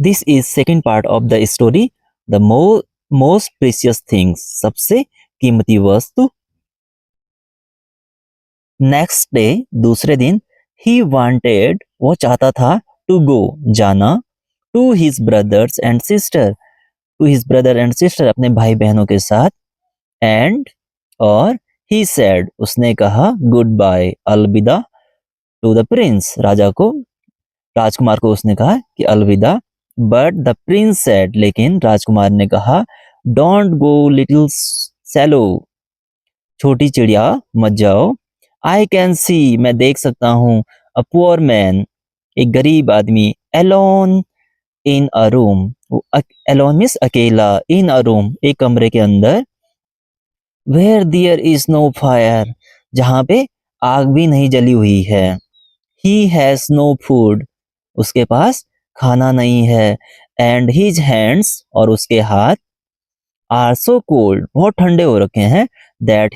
This is second part of the story the most precious things, सबसे कीमती वस्तु। Next day, दूसरे दिन, ही वांटेड, वो चाहता था, टू गो, जाना, to his brothers and sister, to his brother and sister, अपने भाई बहनों के साथ, एंड, और, ही सेड, उसने कहा, गुड बाय, अलविदा, टू द प्रिंस, राजा को, राजकुमार को उसने कहा कि अलविदा। बट द प्रिंस सेड, लेकिन राजकुमार ने कहा, डोंट गो लिटिल सैलो, छोटी चिड़िया मत जाओ। आई कैन सी, मैं देख सकता हूँ, अ पुअर मैन, एक गरीब आदमी, alone in a room, alone means अकेला, इन अ रूम, एक कमरे के अंदर, where there is no fire, जहाँ पे आग भी नहीं जली हुई है, ही हैज नो फूड, उसके पास खाना नहीं है, एंड हिज हैंड्स, और उसके हाथ, आर सो कोल्ड, बहुत ठंडे हो रखे हैं, that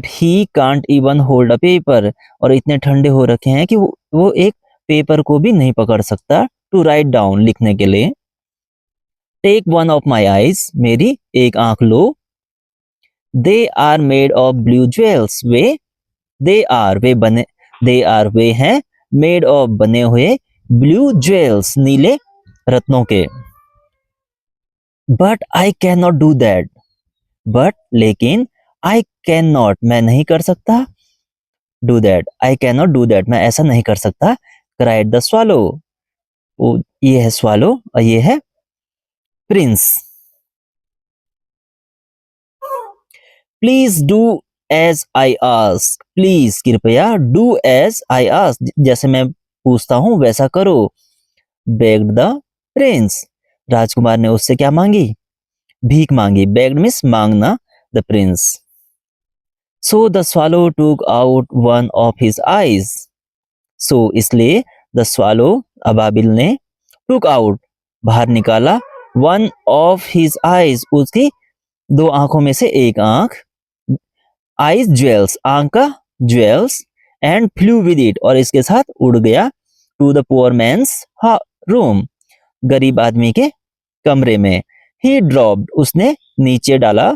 he can't even hold a paper, और इतने ठंडे हो रखे हैं कि वो एक पेपर को भी नहीं पकड़ सकता, टू राइट डाउन, लिखने के लिए। Take one of my eyes, मेरी एक आंख लो, they are made of blue jewels, they are वे हैं, मेड ऑफ, बने हुए, ब्लू ज्वेल्स, नीले रत्नों के। But I can not do that, but, लेकिन, आई कैन नॉट, मैं नहीं कर सकता, do that, I can not do that, मैं ऐसा नहीं कर सकता, क्राइड द स्वालो, वो, ये है स्वालो और ये है prince. Please do as I ask, please, कृपया, डू एज आई आस्क, जैसे मैं पूछता हूं वैसा करो, बेग्ड द प्रिंस, राजकुमार ने उससे क्या मांगी, भीख मांगी, बेग्ड मीन्स मांगना, the prince. So the swallow took out one of his eyes, so, इसलिए, द स्वालो, अबाबिल ने, टूक आउट, बाहर निकाला, वन ऑफ हिज आईज, उसकी दो आंखों में से एक आंख, आईज ज्वेल्स, आंख का jewels, and flew with it, और इसके साथ उड़ गया, to the poor man's room, गरीब आदमी के कमरे में। ही ड्रॉप्ड, उसने नीचे डाला,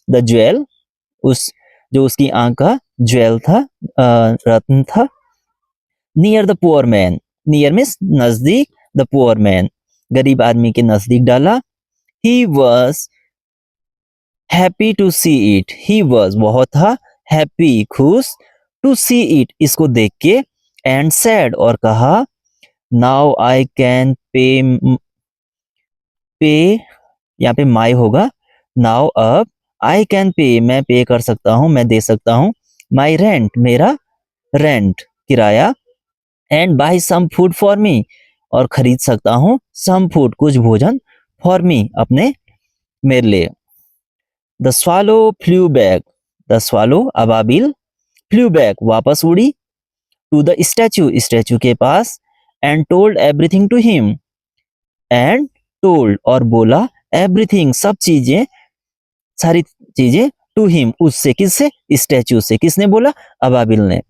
द ज्वेल, उस, जो उसकी आंख का ज्वेल था, रत्न था, near the poor man, near means नजदीक, द पुअर मैन, गरीब आदमी के नजदीक डाला। He was happy to see it, he was, बहुत था, हैप्पी, खुश, टू सी इट, इसको देख के, एंड सैड, और कहा, नाउ आई कैन पे, यहाँ पे माई होगा, नाउ, अब, आई कैन पे, मैं पे कर सकता हूँ, मैं दे सकता हूँ, माई रेंट, मेरा रेंट, किराया, and buy some food for me, और खरीद सकता हूँ, सम फूड, कुछ भोजन, फॉर मी, अपने, मेरे लिए। The swallow flew back, the swallow, अबाबिल, फ्लू बैक, वापस उड़ी, टू द स्टैचू, स्टैचू के पास, and told everything to him, and told, और बोला, एवरीथिंग, सब चीजें, सारी चीजें, टू हिम, उससे, किससे, स्टैचू से, किसने बोला, अबाबिल ने।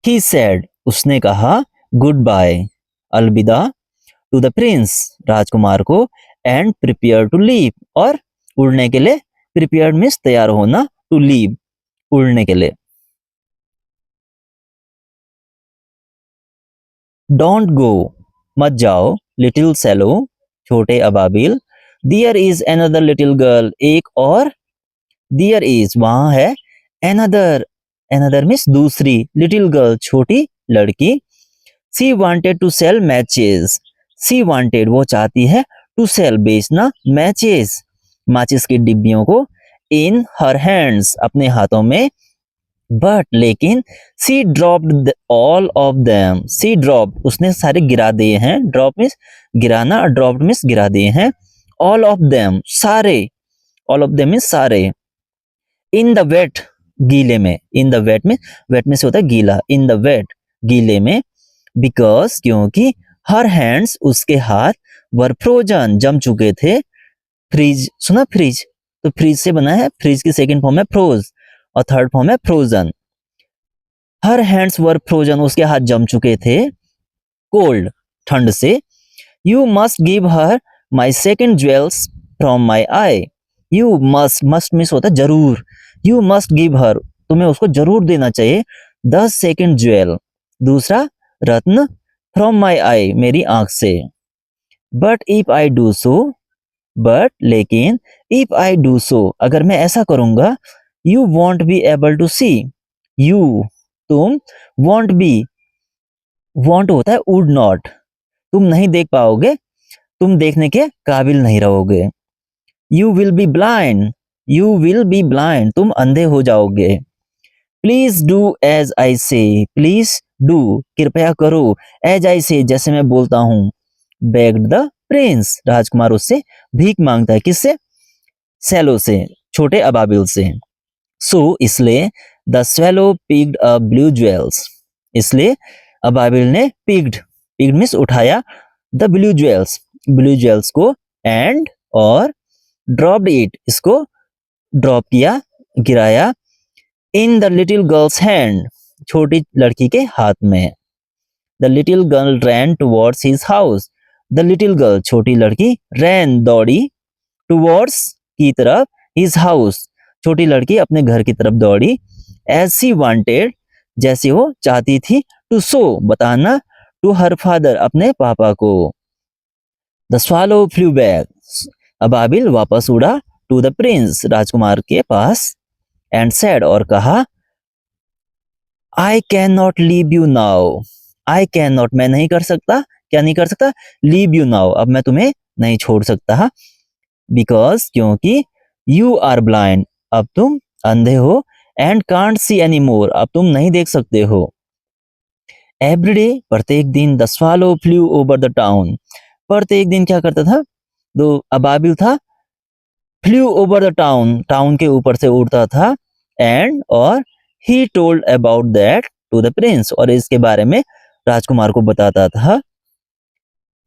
ही सेड, उसने कहा, गुड बाय, अलविदा, टू द प्रिंस, राजकुमार को, एंड प्रिपेयर टू लीव, और उड़ने के लिए, प्रिपेयर मीन्स तैयार होना, टू लीव, उड़ने के लिए। डोंट गो, मत जाओ, लिटिल सैलो, छोटे अबाबिल, there is another little girl, एक और, दियर इज, वहां है, अनदर, अनदर मीन्स दूसरी, लिटिल गर्ल, छोटी लड़की, she wanted to sell matches, she wanted, वो चाहती है, टू सेल, बेचना, मैचेस, माचिस की डिब्बियों को, इन हर हैंड्स, अपने हाथों में, बट, लेकिन, she dropped all of them, she drop, उसने सारे गिरा दिए हैं, ड्रॉप मीन्स गिराना, ड्रॉप्ड मीन्स गिरा दिए हैं, ऑल ऑफ देम, सारे, ऑल ऑफ देम मीन्स सारे, इन द वेट, गीले में, इन द वेट में से होता है गीला, इन द वेट, गीले में, बिकॉज, क्योंकि, हर हैंड्स, उसके हाथ, वर फ्रोजन, जम चुके थे, फ्रीज, सुना फ्रीज, तो फ्रीज से बना है, फ्रीज की सेकंड फॉर्म है फ्रोज, और थर्ड फॉर्म है frozen, her hands were frozen, उसके हाथ जम चुके थे कोल्ड, ठंड से। You must give her my second jewels from my I. You must miss होता है जरूर। यू मस्ट गिव हर, तुम्हें उसको जरूर देना चाहिए। द सेकेंड ज्वेल, दूसरा रत्न, फ्रॉम माई आई, मेरी आंख से। But if I do so, but लेकिन, इफ आई डू सो, अगर मैं ऐसा करूंगा, you won't be able to see. You, तुम, वॉन्ट बी, वॉन्ट होता है वुड नॉट, तुम नहीं देख पाओगे, तुम देखने के काबिल नहीं रहोगे। You will be blind, you will be blind, तुम अंधे हो जाओगे। प्लीज डू एज आई से, प्लीज डू, कृपया करो, एज आई से, जैसे मैं बोलता हूं। बेग्ड द प्रिंस, राजकुमार उससे भीख मांगता है, किससे? सैलो से, छोटे अबाबिल से। सो इसलिए the swallow picked a blue jewels, इसलिए अबाबिल ने पिग्ड, पिग्ड मीन्स उठाया, द ब्लू ज्वेल्स को, एंड और ड्रॉप्ड इट, इसको ड्रॉप किया, गिराया, in the little girl's hand, छोटी लड़की के हाथ में। The little girl ran towards his house, the little girl, छोटी लड़की, रैन, दौड़ी, टुवर्ड्स, की तरफ, हिज हाउस, छोटी लड़की अपने घर की तरफ दौड़ी, एज सी वांटेड, जैसे वो चाहती थी, टू शो, बताना, टू हर फादर, अपने पापा को। द स्वालो फ्लू बैक, अबाबिल वापस उड़ा, टू द प्रिंस, राजकुमार के पास, एंड सेड, और कहा, I can not leave you now, I can not, मैं नहीं कर सकता, क्या नहीं कर सकता? लीव यू नाउ, अब मैं तुम्हें नहीं छोड़ सकता, बिकॉज, क्योंकि, यू आर ब्लाइंड, अब तुम अंधे हो, and can't see any more, अब तुम नहीं देख सकते हो। एवरीडे, प्रत्येक दिन, the swallow flew over the town, प्रत्येक दिन क्या करता था? जो अबाबिल था, flew over the town, town के ऊपर से उड़ता था, एंड और he told about that to the prince, और इसके बारे में राजकुमार को बताता था।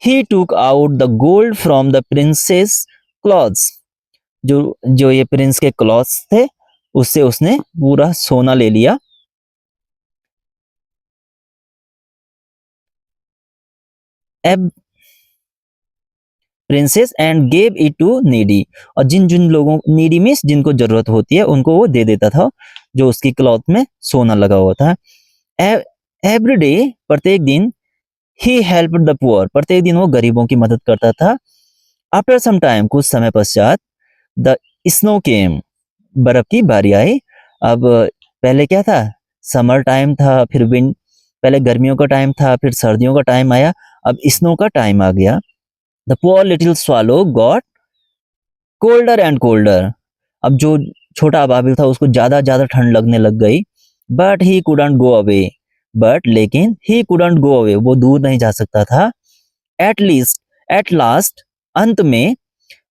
ही टूक out the gold from the princess clothes, जो जो ये प्रिंस के क्लॉथ्स थे, उससे उसने पूरा सोना ले लिया। एब princess and gave it to needy, और जिन जिन लोगों, नीडी मीन्स जिनको जरूरत होती है, उनको वो दे देता था, जो उसकी क्लॉथ में सोना लगा हुआ था। एवरी डे, प्रत्येक दिन, ही हेल्प द पुअर, प्रत्येक दिन वो गरीबों की मदद करता था। आफ्टर सम टाइम, कुछ समय पश्चात, द स्नो केम, बर्फ की बारी आई। अब पहले क्या था? समर टाइम था, फिर पहले गर्मियों का टाइम था, फिर सर्दियों का टाइम आया, अब स्नो का टाइम आ गया। The poor little swallow got colder and colder, अब जो छोटा अबाबिल था उसको ज्यादा ज्यादा ठंड लगने लग गई। But he couldn't go away, but लेकिन, ही कुडंट गो अवे, वो दूर नहीं जा सकता था। एट लास्ट, अंत में,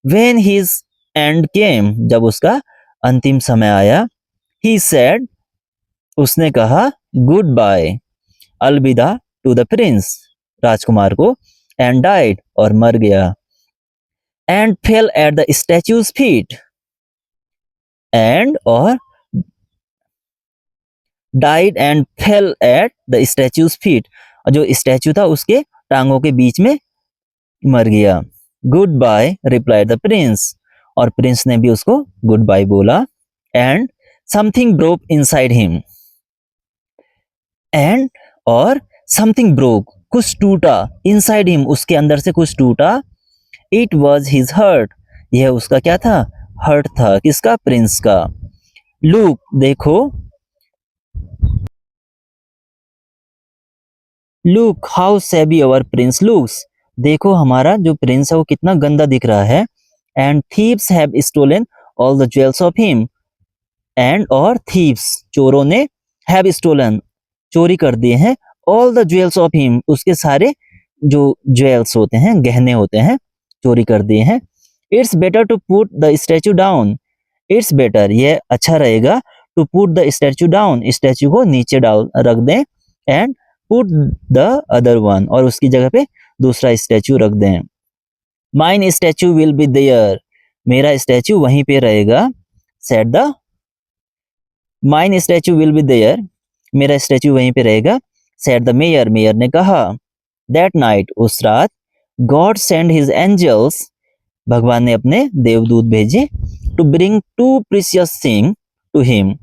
व्हेन हिज एंड केम, जब उसका अंतिम समय आया, ही सेड, उसने कहा, गुड बाय, अलविदा, टू द प्रिंस, राजकुमार को, एंड डाइड, और मर गया। And fell at the statue's feet, and और died and fell at the statue's feet, और जो स्टैच्यू था उसके टांगों के बीच में मर गया। Goodbye, replied the prince, और प्रिंस ने भी उसको गुड बाय बोला। And something broke inside him, and और समथिंग ब्रोक, कुछ टूटा, इनसाइड हिम, उसके अंदर से कुछ टूटा। इट वॉज हिज हर्ट, यह उसका क्या था? हर्ट था, किसका? प्रिंस का। लुक, देखो, look how SEBI our Prince looks, देखो हमारा जो प्रिंस है वो कितना गंदा दिख रहा है। And thieves have stolen all the jewels of him, and और थीव्स, चोरों ने, हैव स्टोलन, चोरी कर दिए हैं, all the jewels of him, उसके सारे जो ज्वेल्स होते हैं, गहने होते हैं, चोरी कर दिए हैं। It's better to put the statue down, it's better, यह अच्छा रहेगा, to put the statue down, statue को नीचे डाल रख दें, and put the other one, और उसकी जगह पे दूसरा स्टैचू रख दें। Mine statue will be there, मेरा स्टैचू वहीं पे रहेगा। Set the mine statue will be there, मेरा स्टैचू वहीं पे रहेगा। सेड द मेयर, मेयर ने कहा। दैट नाइट, उस रात, गॉड सेंड हिज एंजल्स, भगवान ने अपने देवदूत भेजे, to bring two precious thing to him,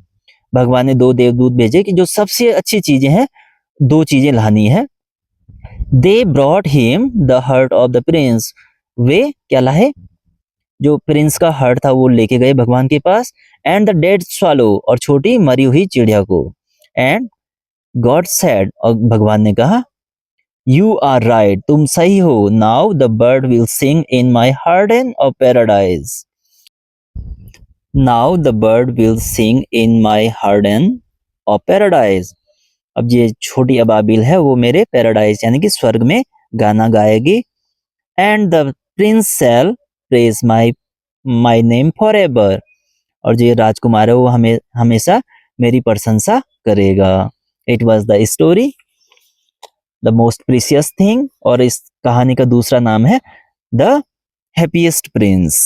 भगवान ने 2 देवदूत भेजे कि जो सबसे अच्छी चीजें हैं, 2 चीजें लानी है। They brought him the heart of the prince, वे क्या लाए, जो प्रिंस का हर्ट था वो लेके गए भगवान के पास। एंड द डेड स्वालो, और छोटी मरी हुई चिड़िया को। एंड गॉड सेड, और भगवान ने कहा, यू आर राइट, तुम सही हो। Now the bird will sing in my harden of paradise, now the bird will sing in my harden of paradise, अब ये छोटी अबाबिल है वो मेरे पैराडाइज यानी कि स्वर्ग में गाना गाएगी। And the prince shall praise my name forever, और जो ये राजकुमार है वो हमेशा मेरी प्रशंसा करेगा। It was the story the most precious thing, और इस कहानी का दूसरा नाम है द हैप्पीएस्ट प्रिंस।